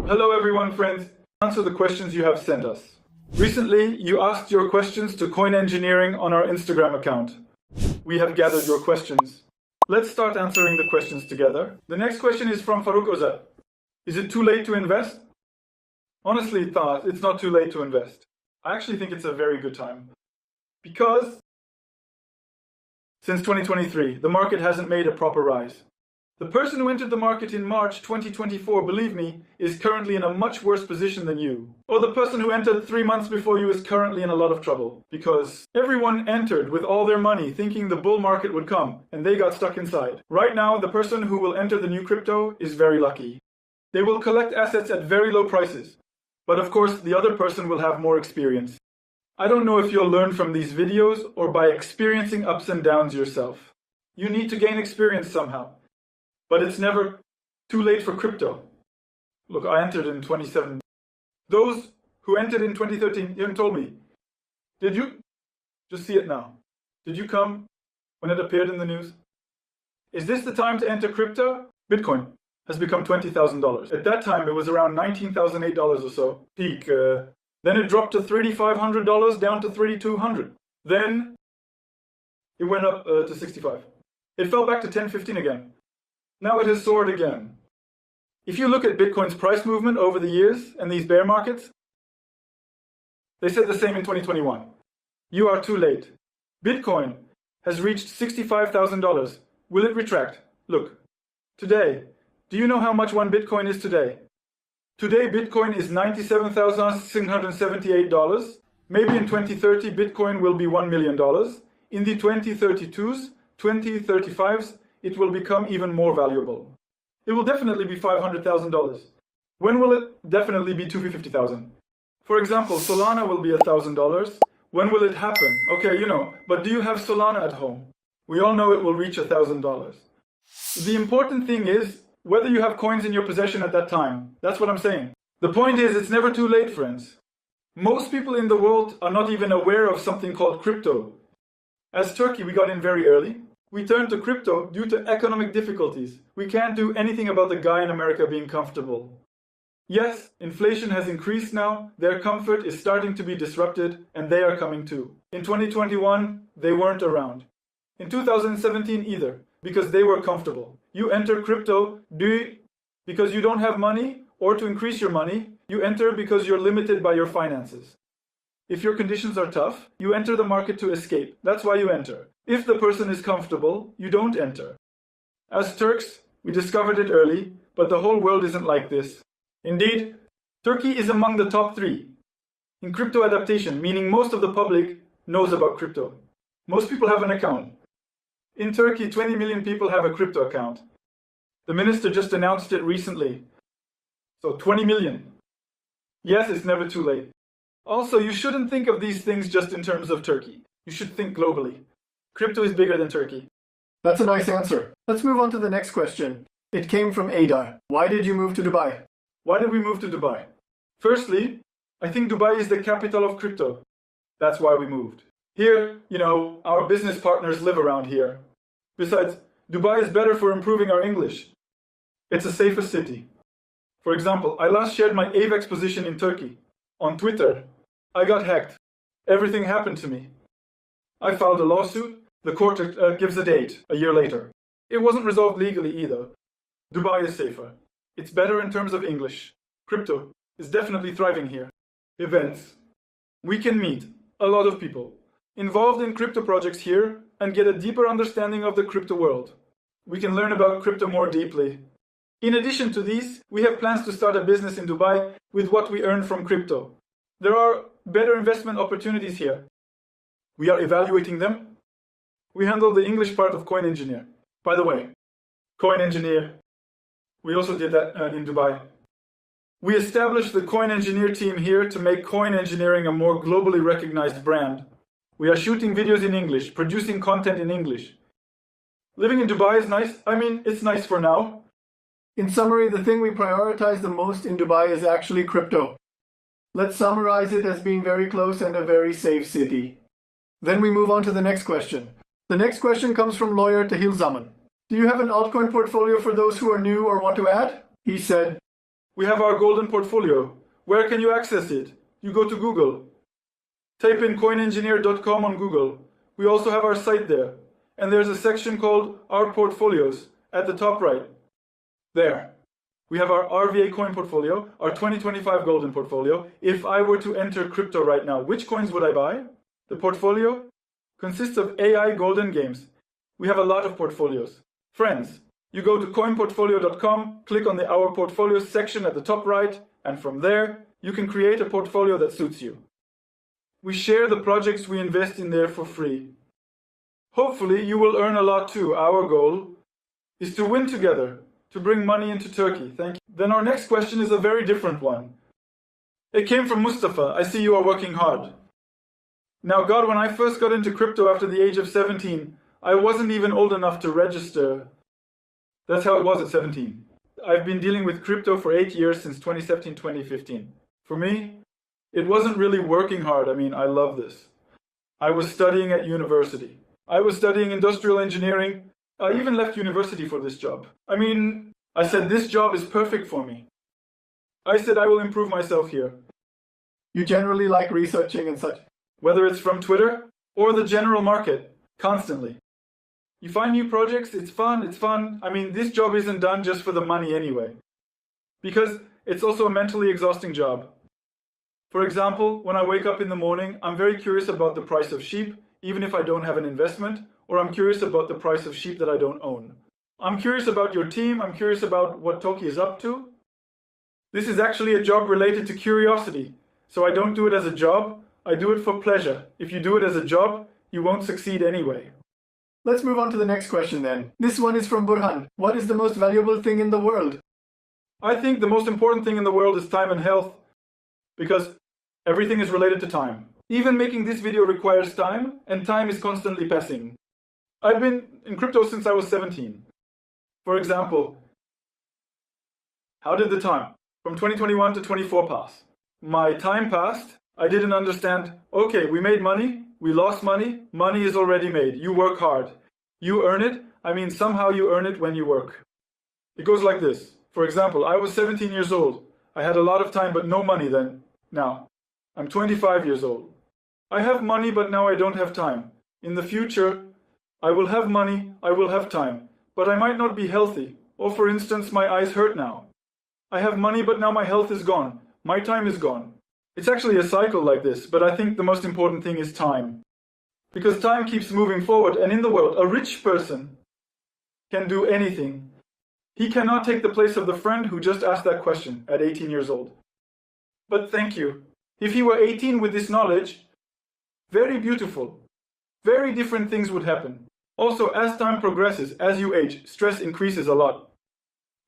Hello everyone, friends. Answer the questions you have sent us. Recently, you asked your questions to Coin Engineering on our Instagram account. We have gathered your questions. Let's start answering the questions together. The next question is from Farouk Oza. Is it too late to invest? Honestly, it's not too late to invest. I actually think it's a very good time. Because since 2023, the market hasn't made a proper rise. The person who entered the market in March 2024, believe me, is currently in a much worse position than you. Or the person who entered 3 months before you is currently in a lot of trouble. Because everyone entered with all their money thinking the bull market would come, and they got stuck inside. Right now, the person who will enter the new crypto is very lucky. They will collect assets at very low prices. But of course, the other person will have more experience. I don't know if you'll learn from these videos or by experiencing ups and downs yourself. You need to gain experience somehow. But it's never too late for crypto. Look, I entered in 2017. Those who entered in 2013 even told me, did you? Just see it now. Did you come when it appeared in the news? Is this the time to enter crypto? Bitcoin has become $20,000. At that time, it was around $19,008 or so, peak. Then it dropped to $3,500, down to $3,200. Then it went up to 65. It fell back to 1015 again. Now it has soared again. If you look at Bitcoin's price movement over the years and these bear markets, they said the same in 2021. You are too late. Bitcoin has reached $65,000. Will it retract? Look, today, do you know how much one Bitcoin is today? Today, Bitcoin is $97,678. Maybe in 2030, Bitcoin will be $1 million. In the 2032s, 2035s, it will become even more valuable. It will definitely be $500,000. When will it definitely be $250,000? For example, Solana will be $1,000. When will it happen? Okay, but do you have Solana at home? We all know it will reach $1,000. The important thing is whether you have coins in your possession at that time. That's what I'm saying. The point is, it's never too late, friends. Most people in the world are not even aware of something called crypto. As Turkey, we got in very early. We turned to crypto due to economic difficulties. We can't do anything about the guy in America being comfortable. Yes, inflation has increased now, their comfort is starting to be disrupted, and they are coming too. In 2021, they weren't around. In 2017 either, because they were comfortable. You enter crypto because you don't have money, or to increase your money. You enter because you're limited by your finances. If your conditions are tough, you enter the market to escape. That's why you enter. If the person is comfortable, you don't enter. As Turks, we discovered it early, but the whole world isn't like this. Indeed, Turkey is among the top 3 in crypto adaptation, meaning most of the public knows about crypto. Most people have an account. In Turkey, 20 million people have a crypto account. The minister just announced it recently. So 20 million. Yes, it's never too late. Also, you shouldn't think of these things just in terms of Turkey. You should think globally. Crypto is bigger than Turkey. That's a nice answer. Let's move on to the next question. It came from Ada. Why did you move to Dubai? Why did we move to Dubai? Firstly, I think Dubai is the capital of crypto. That's why we moved. Here, our business partners live around here. Besides, Dubai is better for improving our English. It's a safer city. For example, I last shared my AVEX position in Turkey. On Twitter, I got hacked. Everything happened to me. I filed a lawsuit. The court gives a date, a year later. It wasn't resolved legally either. Dubai is safer. It's better in terms of English. Crypto is definitely thriving here. Events. We can meet a lot of people involved in crypto projects here and get a deeper understanding of the crypto world. We can learn about crypto more deeply. In addition to these, we have plans to start a business in Dubai with what we earn from crypto. There are better investment opportunities here. We are evaluating them. We handle the English part of Coin Engineer. By the way, Coin Engineer, we also did that in Dubai. We established the Coin Engineer team here to make coin engineering a more globally recognized brand. We are shooting videos in English, producing content in English. Living in Dubai is nice. It's nice for now. In summary, the thing we prioritize the most in Dubai is actually crypto. Let's summarize it as being very close and a very safe city. Then we move on to the next question. The next question comes from lawyer Tahil Zaman. Do you have an altcoin portfolio for those who are new or want to add? He said, We have our golden portfolio. Where can you access it? You go to Google. Type in coinengineer.com on Google. We also have our site there. And there's a section called Our Portfolios at the top right. There. We have our RVA coin portfolio, our 2025 golden portfolio. If I were to enter crypto right now, which coins would I buy? The portfolio consists of AI golden games. We have a lot of portfolios. Friends, you go to coinportfolio.com, click on the Our Portfolios section at the top right, and from there, you can create a portfolio that suits you. We share the projects we invest in there for free. Hopefully, you will earn a lot too. Our goal is to win together, to bring money into Turkey. Thank you. Then our next question is a very different one. It came from Mustafa. I see you are working hard. Now, God, when I first got into crypto after the age of 17, I wasn't even old enough to register. That's how it was at 17. I've been dealing with crypto for 8 years, since 2017, 2015. For me, it wasn't really working hard. I mean, I love this. I was studying at university. I was studying industrial engineering. I even left university for this job. I said, this job is perfect for me. I said, I will improve myself here. You generally like researching and such. Whether it's from Twitter or the general market, constantly. You find new projects, it's fun. This job isn't done just for the money anyway. Because it's also a mentally exhausting job. For example, when I wake up in the morning, I'm very curious about the price of sheep, even if I don't have an investment, or I'm curious about the price of sheep that I don't own. I'm curious about your team, I'm curious about what Toki is up to. This is actually a job related to curiosity, so I don't do it as a job, I do it for pleasure. If you do it as a job, you won't succeed anyway. Let's move on to the next question then. This one is from Burhan. What is the most valuable thing in the world? I think the most important thing in the world is time and health, because everything is related to time. Even making this video requires time, and time is constantly passing. I've been in crypto since I was 17. For example, how did the time from 2021 to 24 pass? My time passed, I didn't understand, okay, we made money, we lost money, money is already made, you work hard. You earn it, somehow you earn it when you work. It goes like this. For example, I was 17 years old. I had a lot of time but no money then. Now, I'm 25 years old. I have money but now I don't have time. In the future, I will have money, I will have time, but I might not be healthy. Or for instance, my eyes hurt now. I have money but now my health is gone. My time is gone. It's actually a cycle like this, but I think the most important thing is time. Because time keeps moving forward, and in the world, a rich person can do anything. He cannot take the place of the friend who just asked that question at 18 years old. But thank you. If he were 18 with this knowledge, very beautiful, very different things would happen. Also, as time progresses, as you age, stress increases a lot.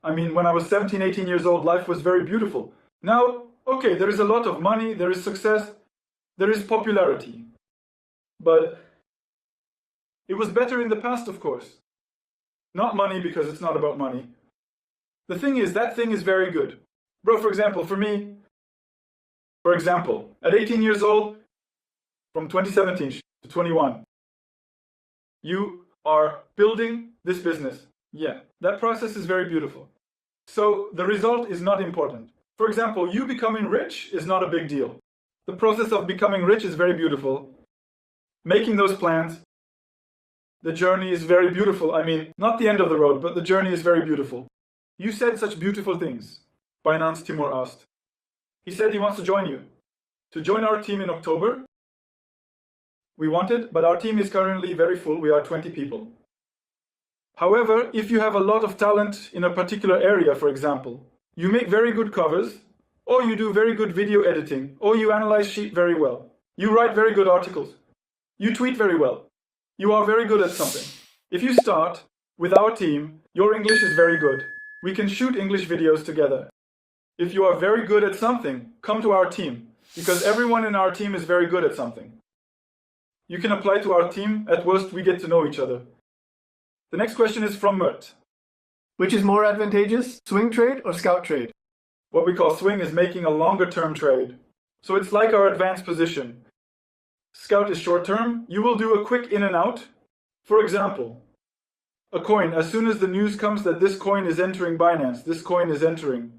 When I was 17, 18 years old, life was very beautiful. Now, okay, there is a lot of money, there is success, there is popularity. But it was better in the past, of course. Not money, because it's not about money. The thing is, that thing is very good. Bro, for example, at 18 years old, from 2017 to 21, you are building this business. Yeah, that process is very beautiful. So the result is not important. For example, you becoming rich is not a big deal. The process of becoming rich is very beautiful. Making those plans, the journey is very beautiful. Not the end of the road, but the journey is very beautiful. You said such beautiful things, Binance Timur asked. He said he wants to join you. To join our team in October. We wanted, but our team is currently very full. We are 20 people. However, if you have a lot of talent in a particular area, for example, you make very good covers, or you do very good video editing, or you analyze sheet very well. You write very good articles. You tweet very well. You are very good at something. If you start with our team, your English is very good. We can shoot English videos together. If you are very good at something, come to our team, because everyone in our team is very good at something. You can apply to our team. At worst, we get to know each other. The next question is from Mert. Which is more advantageous, swing trade or scout trade? What we call swing is making a longer term trade. So it's like our advanced position. Scout is short term. You will do a quick in and out. For example, a coin, as soon as the news comes that this coin is entering Binance, this coin is entering,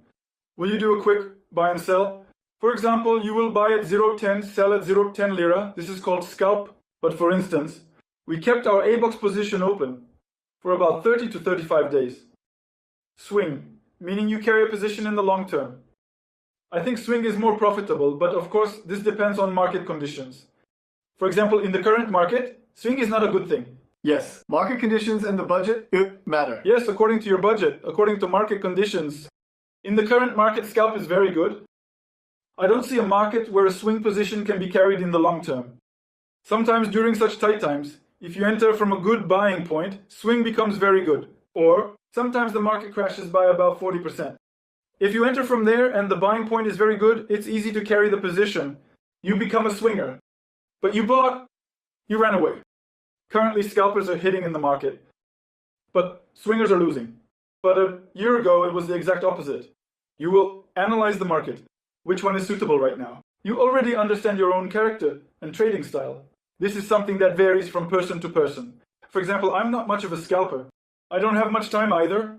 Will you do a quick buy and sell? For example, you will buy at 0.10, sell at 0.10 lira. This is called scalp. But for instance, we kept our A-box position open for about 30 to 35 days. Swing, meaning you carry a position in the long term. I think swing is more profitable, but of course, this depends on market conditions. For example, in the current market, swing is not a good thing. Yes, market conditions and the budget matter. Yes, according to your budget, according to market conditions. In the current market, scalp is very good. I don't see a market where a swing position can be carried in the long term. Sometimes during such tight times, if you enter from a good buying point, swing becomes very good. Or sometimes the market crashes by about 40%. If you enter from there and the buying point is very good, it's easy to carry the position. You become a swinger. But you bought, you ran away. Currently, scalpers are hitting in the market, but swingers are losing. But a year ago, it was the exact opposite. You will analyze the market. Which one is suitable right now? You already understand your own character and trading style. This is something that varies from person to person. For example, I'm not much of a scalper. I don't have much time either.